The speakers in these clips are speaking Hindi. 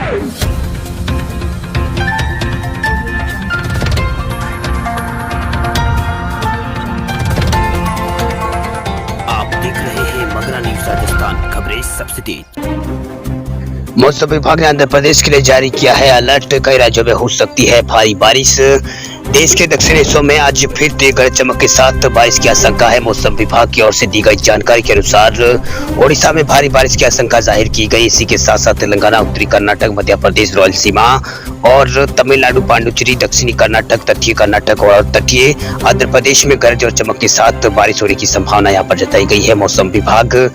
आप देख रहे हैं मगरा न्यूज राजस्थान, खबरें सबसे तेज। मौसम विभाग ने आंध्र प्रदेश के लिए जारी किया है अलर्ट। कई राज्यों में हो सकती है भारी बारिश। देश के दक्षिणी हिस्सों में आज फिर तेज गरज चमक के साथ बारिश की आशंका है। मौसम विभाग की ओर से दी गई जानकारी के अनुसार ओडिशा में भारी बारिश की आशंका जाहिर की गई। इसी के साथ साथ तेलंगाना, उत्तरी कर्नाटक, मध्य प्रदेश, रायलसीमा और तमिलनाडु, पांडुचेरी, दक्षिणी कर्नाटक, तटीय कर्नाटक और तटीय आंध्र प्रदेश में गरज और चमक के साथ बारिश होने की संभावना यहाँ पर जताई गई है। मौसम विभाग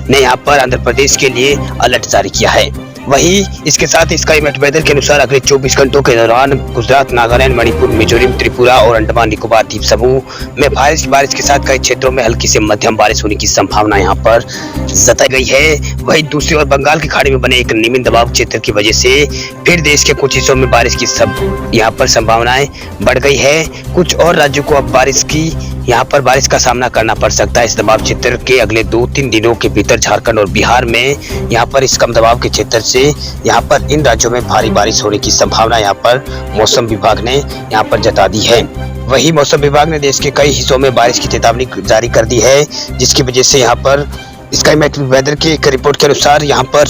ने यहाँ पर आंध्र प्रदेश के लिए अलर्ट जारी किया है। वहीं इसके साथ स्काई मेट वेदर के अनुसार अगले 24 घंटों के दौरान गुजरात, नागालैंड, मणिपुर, मिजोरम, त्रिपुरा और अंडमान निकोबार द्वीप समूह में बारिश के साथ कई क्षेत्रों में हल्की से मध्यम बारिश होने की संभावना यहां पर जताई गई है। वहीं दूसरी ओर बंगाल की खाड़ी में बने एक निम्न दबाव क्षेत्र की वजह से फिर देश के कुछ हिस्सों में बारिश की यहाँ पर संभावनाएं बढ़ गई है। कुछ और राज्यों को अब यहाँ पर बारिश का सामना करना पड़ सकता है। इस दबाव क्षेत्र के अगले 2-3 दिनों के भीतर झारखंड और बिहार में यहाँ पर इस कम दबाव के क्षेत्र से यहाँ पर इन राज्यों में भारी बारिश होने की संभावना यहाँ पर मौसम विभाग ने यहाँ पर जता दी है। वही मौसम विभाग ने देश के कई हिस्सों में बारिश की चेतावनी जारी कर दी है, जिसकी वजह से यहाँ पर स्काई मेट वेदर की एक रिपोर्ट के अनुसार यहाँ पर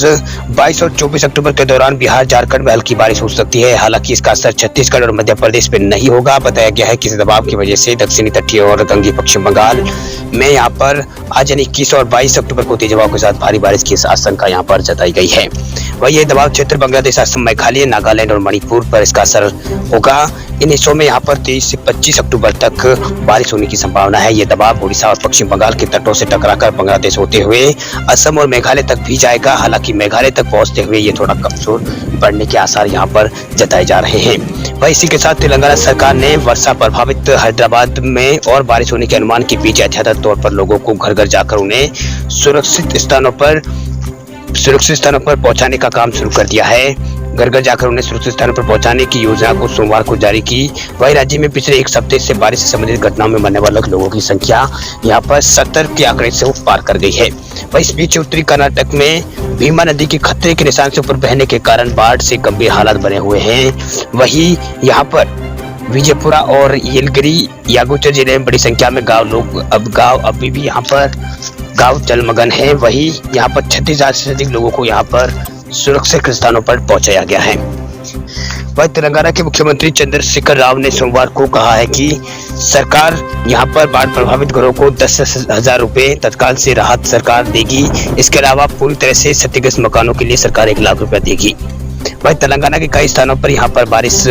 22 और 24 अक्टूबर के दौरान बिहार, झारखंड में हल्की बारिश हो सकती है। हालांकि इसका असर छत्तीसगढ़ और मध्य प्रदेश पे नहीं होगा। बताया गया है कि इस दबाव की वजह से दक्षिणी तटीय और गंगे पश्चिम बंगाल में यहाँ पर आज यानी 21 और 22 अक्टूबर को तेज हवाओं के साथ भारी बारिश की आशंका यहाँ पर जताई गई है। वही ये दबाव क्षेत्र बांग्लादेश, असम, मेघालय, नागालैंड और मणिपुर पर इसका असर होगा। इन हिस्सों में यहाँ पर 23 से 25 अक्टूबर तक बारिश होने की संभावना है। ये दबाव ओडिशा और पश्चिम बंगाल के तटों से टकराकर बांग्लादेश होते हुए असम और मेघालय तक भी जाएगा। हालांकि मेघालय तक पहुंचते हुए ये थोड़ा कमजोर पड़ने के आसार यहाँ पर जताए जा रहे हैं। वही इसी के साथ तेलंगाना सरकार ने वर्षा प्रभावित हैदराबाद में और बारिश होने के अनुमान के बीच एहतियाती तौर पर लोगों को घर घर जाकर उन्हें सुरक्षित स्थानों पर पहुंचाने का काम शुरू कर दिया है। घर घर जाकर उन्हें सुरक्षित स्थानों पर पहुंचाने की योजना को सोमवार को जारी की। वही राज्य में पिछले एक सप्ताह से बारिश से संबंधित घटनाओं में मरने वाले लोगों की संख्या यहां पर 70 के आंकड़े से पार कर गई है। वही इस बीच उत्तरी कर्नाटक में भीमा नदी के खतरे के निशान से ऊपर बहने के कारण बाढ़ से गंभीर हालात बने हुए हैं। वही यहाँ पर विजयपुरा और येलगिरी यागुचर जिले में बड़ी संख्या में गाँव अभी भी यहाँ पर गाँव जलमग्न है। वही यहाँ पर 36,000 से अधिक लोगों को यहाँ पर सुरक्षित स्थानों पर पहुंचाया गया है। वह तेलंगाना के मुख्यमंत्री चंद्रशेखर राव ने सोमवार को कहा है कि सरकार यहां पर बाढ़ प्रभावित घरों को 10,000 रुपए तत्काल से राहत सरकार देगी। इसके अलावा पूरी तरह से क्षतिग्रस्त मकानों के लिए सरकार 1 लाख रुपए देगी। वही तेलंगाना के कई स्थानों पर यहाँ पर बारिश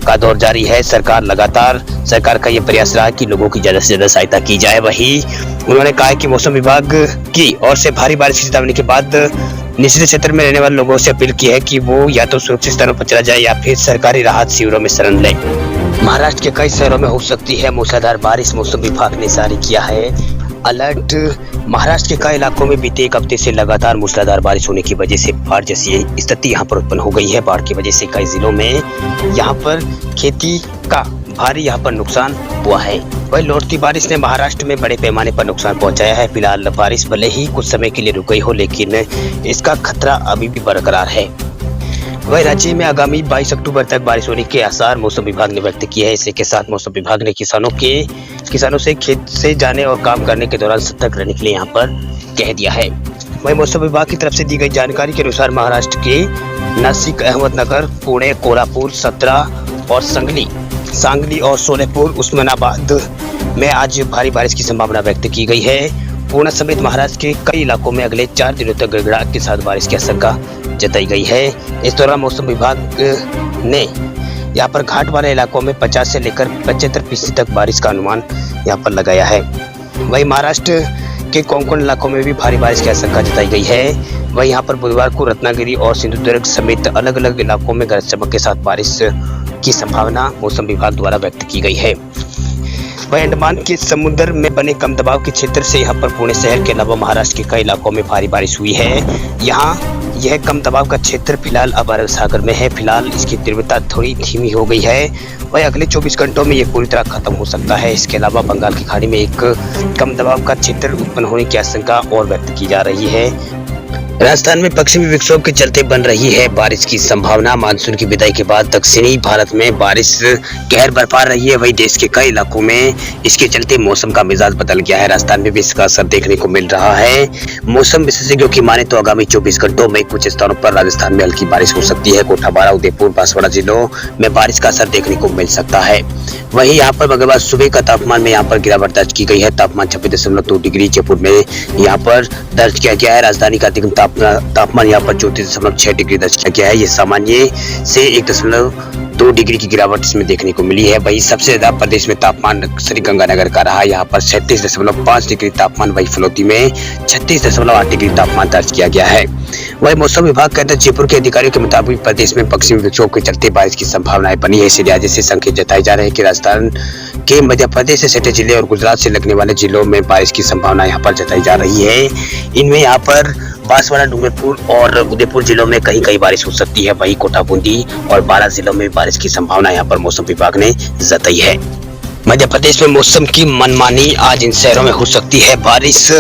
का दौर जारी है। सरकार का ये प्रयास रहा कि लोगों की ज्यादा से ज्यादा सहायता की जाए। वही उन्होंने कहा कि मौसम विभाग की ओर से भारी बारिश की चेतावनी के बाद निचले क्षेत्र में रहने वाले लोगों से अपील की है कि वो या तो सुरक्षित स्थानों पर चला जाए या फिर सरकारी राहत शिविरों में शरण ले। महाराष्ट्र के कई शहरों में हो सकती है मूसलाधार बारिश। मौसम विभाग ने जारी किया है अलर्ट। महाराष्ट्र के कई इलाकों में बीते एक हफ्ते से लगातार मूसलाधार बारिश होने की वजह से बाढ़ जैसी स्थिति यहाँ पर उत्पन्न हो गई है। बाढ़ की वजह से कई जिलों में यहाँ पर खेती का भारी यहाँ पर नुकसान हुआ है। वही लौटती बारिश ने महाराष्ट्र में बड़े पैमाने पर नुकसान पहुंचाया है। फिलहाल बारिश भले ही कुछ समय के लिए रुक गई हो, लेकिन इसका खतरा अभी भी बरकरार है। वही राज्य में आगामी 22 अक्टूबर तक बारिश होने के आसार मौसम विभाग ने व्यक्त किए हैं। इसी के साथ मौसम विभाग ने किसानों से खेत से जाने और काम करने के दौरान सतर्क रहने के लिए यहाँ पर कह दिया है। वही मौसम विभाग की तरफ से दी गई जानकारी के अनुसार महाराष्ट्र के नासिक, अहमदनगर, पुणे, कोल्हापुर, सत्रा और सांगली और सोलापुर, उस्मानाबाद में आज भारी बारिश की संभावना व्यक्त की गई है। पुणे समेत महाराष्ट्र के कई इलाकों में अगले 4 दिनों तक गड़गड़ाहट के साथ बारिश की आशंका जताई गई है। इस दौरान मौसम विभाग ने यहाँ पर घाट वाले इलाकों में 50 से लेकर 75% तक बारिश का अनुमान यहाँ पर लगाया है। वही महाराष्ट्र के कोंकण इलाकों में भी भारी बारिश की आशंका जताई गई है। वही यहाँ पर बुधवार को रत्नागिरी और सिंधुदुर्ग समेत अलग अलग इलाकों में गरज चमक के साथ बारिश की संभावना मौसम विभाग द्वारा व्यक्त की गई है। वही अंडमान के समुद्र में बने कम दबाव के क्षेत्र से यहाँ पर पुणे शहर के अलावा महाराष्ट्र के कई इलाकों में भारी बारिश हुई है। यहाँ यह कम दबाव का क्षेत्र फिलहाल अब अरब सागर में है। फिलहाल इसकी तीव्रता थोड़ी धीमी हो गई है। वही अगले 24 घंटों में ये पूरी तरह खत्म हो सकता है। इसके अलावा बंगाल की खाड़ी में एक कम दबाव का क्षेत्र उत्पन्न होने की आशंका और व्यक्त की जा रही है। राजस्थान में पश्चिमी विक्षोभ के चलते बन रही है बारिश की संभावना। मानसून की विदाई के बाद दक्षिणी भारत में बारिश कहर बरपा रही है। वहीं देश के कई इलाकों में इसके चलते मौसम का मिजाज बदल गया है। राजस्थान में भी इसका असर देखने को मिल रहा है। मौसम विशेषज्ञों की माने तो आगामी 24 घंटों में कुछ स्थानों पर राजस्थान में हल्की बारिश हो सकती है। कोटा, बारां, उदयपुर, बांसवाड़ा जिलों में बारिश का असर देखने को मिल सकता है। वहीं यहाँ पर मंगलवार सुबह का तापमान में यहाँ पर गिरावट दर्ज की गई है। तापमान 26.2 डिग्री जयपुर में यहाँ पर दर्ज किया गया है। राजधानी का अधिकतम तापमान यहाँ पर 34.6 डिग्री दर्ज किया गया है। ये सामान्य से 1.2 डिग्री की गिरावट इसमें देखने को मिली है। वहीं सबसे ज्यादा प्रदेश में तापमान श्रीगंगानगर का रहा। यहाँ पर 37.5 डिग्री तापमान, वही फलोती में 36.8 डिग्री तापमान दर्ज किया गया है। वही मौसम विभाग के अंदर जयपुर के अधिकारियों के मुताबिक प्रदेश में पश्चिमी विक्षोभ के चलते बारिश की संभावनाएं बनी है। इसी लिहाज से संकेत जताए जा रहे हैं कि राजस्थान के मध्य प्रदेश से सटे जिले और गुजरात से लगने वाले जिलों में बारिश की संभावना यहाँ पर जताई जा रही है। इनमें यहाँ पर बांसवाड़ा, डूंगरपुर और उदयपुर जिलों में कहीं कहीं बारिश हो सकती है। वहीं कोटा, बूंदी और बारां जिलों में बारिश की संभावना यहाँ पर मौसम विभाग ने जताई है। मध्य प्रदेश में मौसम की मनमानी, आज इन शहरों में हो सकती है बारिश।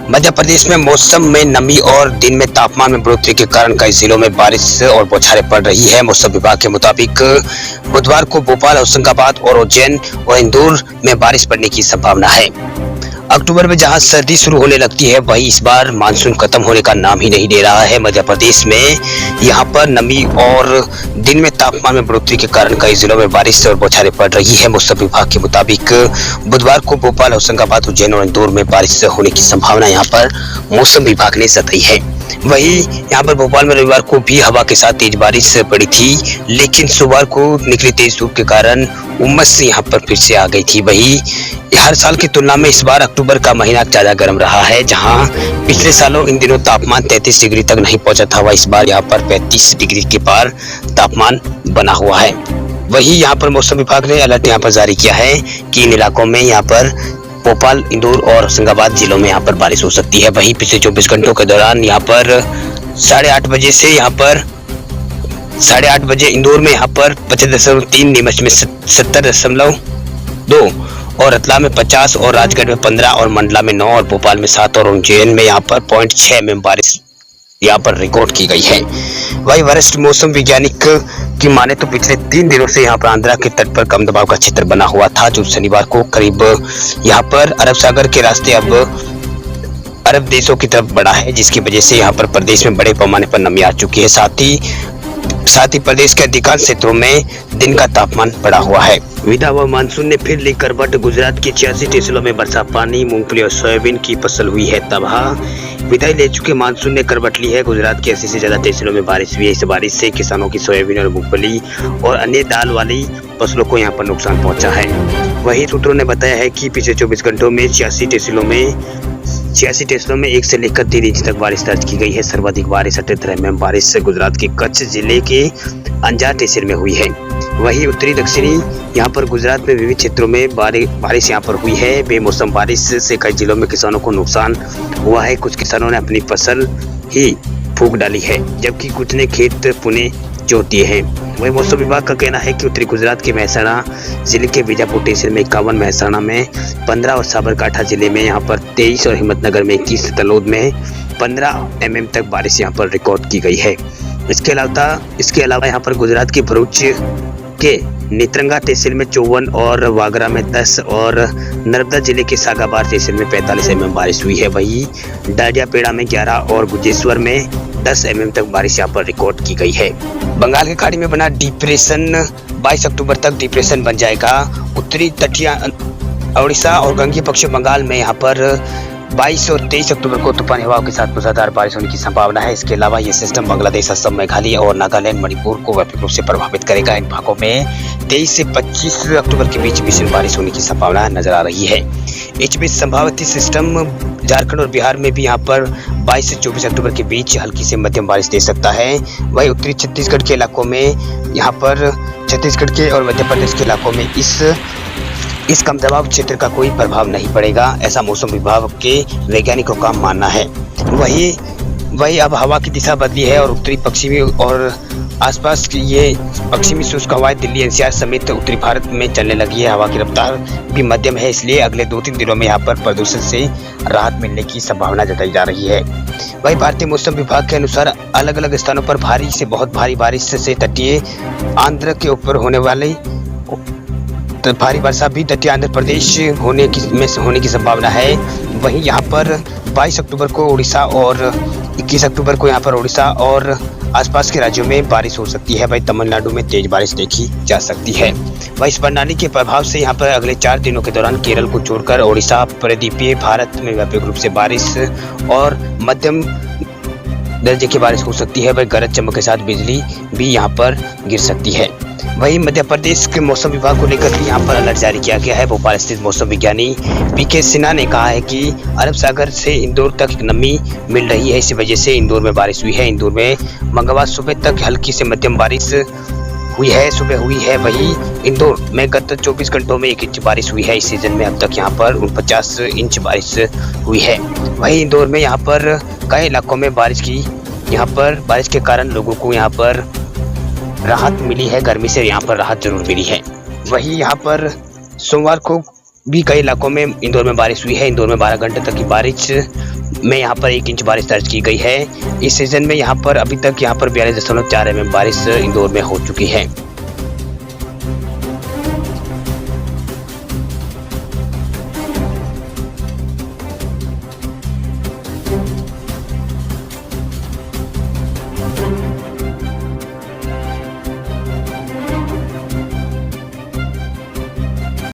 मध्य प्रदेश में मौसम में नमी और दिन में तापमान में बढ़ोतरी के कारण कई जिलों में बारिश और बौछारें पड़ रही है। मौसम विभाग के मुताबिक बुधवार को भोपाल, होशंगाबाद और उज्जैन और इंदौर में बारिश पड़ने की संभावना है। अक्टूबर में जहां सर्दी शुरू होने लगती है, वहीं इस बार मानसून खत्म होने का नाम ही नहीं ले रहा है। मध्य प्रदेश में यहां पर नमी और दिन में तापमान में बढ़ोतरी के कारण कई जिलों में बारिश और बौछारें पड़ रही है। मौसम विभाग के मुताबिक बुधवार को भोपाल, होशंगाबाद, उज्जैन और इंदौर में बारिश होने की संभावना यहां पर मौसम विभाग ने जताई है। वहीं यहाँ पर भोपाल में रविवार को भी हवा के साथ तेज बारिश पड़ी थी, लेकिन सोमवार को निकली तेज धूप के कारण उमस यहाँ पर फिर से आ गई थी। वहीं हर साल की तुलना में इस बार अक्टूबर का महीना ज्यादा गर्म रहा है। जहां पिछले सालों इन दिनों तापमान 33 डिग्री तक नहीं पहुंचा था, वह इस बार यहाँ पर 35 डिग्री के पार तापमान बना हुआ है। वहीं यहाँ पर मौसम विभाग ने अलर्ट यहाँ पर जारी किया है कि इन इलाकों में यहाँ पर भोपाल, इंदौर और होशंगाबाद जिलों में यहाँ पर बारिश हो सकती है। वहीं पिछले 24 घंटों के दौरान यहाँ पर 8:30 बजे से यहाँ पर 8:30 बजे इंदौर में यहाँ पर 25.3, नीमच में 70.2 और रतलाम में 50 और राजगढ़ में 15 और मंडला में 9 और भोपाल में 7 और उज्जैन में यहाँ पर 0.6 में बारिश यहाँ पर रिकॉर्ड की गई है। वही वरिष्ठ मौसम वैज्ञानिक की माने तो पिछले 3 दिनों से यहाँ पर आंध्रा के तट पर कम दबाव का क्षेत्र बना हुआ था, जो शनिवार को करीब यहाँ पर अरब सागर के रास्ते अब अरब देशों की तरफ बढ़ा है, जिसकी वजह से यहाँ पर प्रदेश में बड़े पैमाने पर नमी आ चुकी है। साथ ही प्रदेश के अधिकांश क्षेत्रों में दिन का तापमान बढ़ा हुआ है। विदा हुआ मानसून ने फिर ली करवट। गुजरात के 86 तहसीलों में बरसा पानी, मूंगफली और सोयाबीन की फसल हुई है तबाह। विदाई ले चुके मानसून ने करवट ली है। गुजरात के 80 से ज्यादा तहसीलों में बारिश हुई है। इस बारिश से किसानों की सोयाबीन और मूंगफली और अन्य दाल वाली फसलों को यहाँ पर नुकसान पहुंचा है। वहीं सूत्रों ने बताया है कि पिछले 24 घंटों में 86 तहसीलों में 1 से लेकर 3 इंच तक बारिश दर्ज की गई है। सर्वाधिक बारिश 78 mm बारिश से गुजरात के कच्छ जिले के अंजार तहसील में हुई है। वहीं उत्तरी दक्षिणी यहाँ पर गुजरात में विविध क्षेत्रों में बारिश यहाँ पर हुई है। बेमौसम बारिश से कई जिलों में किसानों को नुकसान हुआ है। कुछ किसानों ने अपनी फसल ही फूंक डाली है, जबकि कुछ ने खेत पुने जोत दिए हैं। वही मौसम विभाग का कहना है कि उत्तरी गुजरात के महसाणा जिले के बीजापुर तहसील में 51, महसाणा में 15 और साबरकांठा जिले में यहाँ पर 23 और हिम्मतनगर में 21, तलोद में 15 mm तक बारिश यहाँ पर रिकॉर्ड की गई है। इसके अलावा यहाँ पर गुजरात के भरूच के नेत्रंगा तहसील में 54 और वागरा में 10 और नर्मदा जिले के सागाबार तहसील में 45 mm बारिश हुई है। वहीं डाडियापेड़ा में 11 और गुजेश्वर में 10 mm तक बारिश यहाँ पर रिकॉर्ड की गई है। बंगाल की खाड़ी में बना डिप्रेशन 22 अक्टूबर तक डिप्रेशन बन जाएगा। उत्तरी तटीय उड़ीसा और गंगीय पश्चिम बंगाल में यहाँ पर 22 और 23 अक्टूबर को तूफानी हवाओं के साथ मूसलाधार बारिश होने की संभावना है। इसके अलावा ये सिस्टम बांग्लादेश, असम, मेघालय और नागालैंड, मणिपुर को व्यापक रूप से प्रभावित करेगा। इन भागों में 23 से 25 अक्टूबर के बीच भीषण बारिश होने की संभावना नजर आ रही है। इस बीच संभावित सिस्टम झारखंड और बिहार में भी यहाँ पर 22 से 24 अक्टूबर के बीच हल्की से मध्यम बारिश दे सकता है। वहीं उत्तरी छत्तीसगढ़ के इलाकों में यहाँ पर छत्तीसगढ़ के और मध्य प्रदेश के इलाकों में इस कम दबाव क्षेत्र का कोई प्रभाव नहीं पड़ेगा, ऐसा मौसम विभाग के वैज्ञानिकों का मानना है। वहीं वही अब हवा की दिशा बदली है और उत्तरी पश्चिमी और आसपास की ये पश्चिमी शुष्क हवाएं दिल्ली एनसीआर समेत उत्तरी भारत में चलने लगी है। हवा की रफ्तार भी मध्यम है, इसलिए अगले 2-3 दिनों में यहाँ पर प्रदूषण से राहत मिलने की संभावना जताई जा रही है। वही भारतीय मौसम विभाग के अनुसार अलग अलग स्थानों पर भारी से बहुत भारी बारिश से तटीय आंध्र के ऊपर होने वाली भारी वर्षा भी तटीय आंध्र प्रदेश होने की संभावना है। वहीं यहाँ पर 22 अक्टूबर को उड़ीसा और 21 अक्टूबर को यहाँ पर उड़ीसा और आसपास के राज्यों में बारिश हो सकती है। वहीं तमिलनाडु में तेज बारिश देखी जा सकती है। वहीं इस प्रणाली के प्रभाव से यहाँ पर अगले 4 दिनों के दौरान केरल को छोड़कर उड़ीसा प्रद्वीपीय भारत में व्यापक रूप से बारिश और मध्यम दर्जे की बारिश हो सकती है। वही गरज चमक के साथ बिजली भी यहाँ पर गिर सकती है। वहीं मध्य प्रदेश के मौसम विभाग को लेकर भी यहाँ पर अलर्ट जारी किया गया है। भोपाल स्थित मौसम विज्ञानी पीके सिन्हा ने कहा है कि अरब सागर से इंदौर तक नमी मिल रही है, इसी वजह से इंदौर में बारिश हुई है। इंदौर में मंगलवार सुबह तक हल्की से मध्यम बारिश हुई है। वहीं इंदौर में गत 24 घंटों में 1 इंच बारिश हुई है। इस सीजन में अब तक यहाँ पर 49 इंच बारिश हुई है। वहीं इंदौर में यहाँ पर कई इलाकों में बारिश के कारण लोगों को यहाँ पर राहत मिली है। गर्मी से यहाँ पर राहत जरूर मिली है। वहीं यहाँ पर सोमवार को भी कई इलाकों में इंदौर में बारिश हुई है। इंदौर में 12 घंटे तक की बारिश में यहाँ पर 1 इंच बारिश दर्ज की गई है। इस सीजन में यहाँ पर अभी तक यहाँ पर 42.4 mm बारिश इंदौर में हो चुकी है।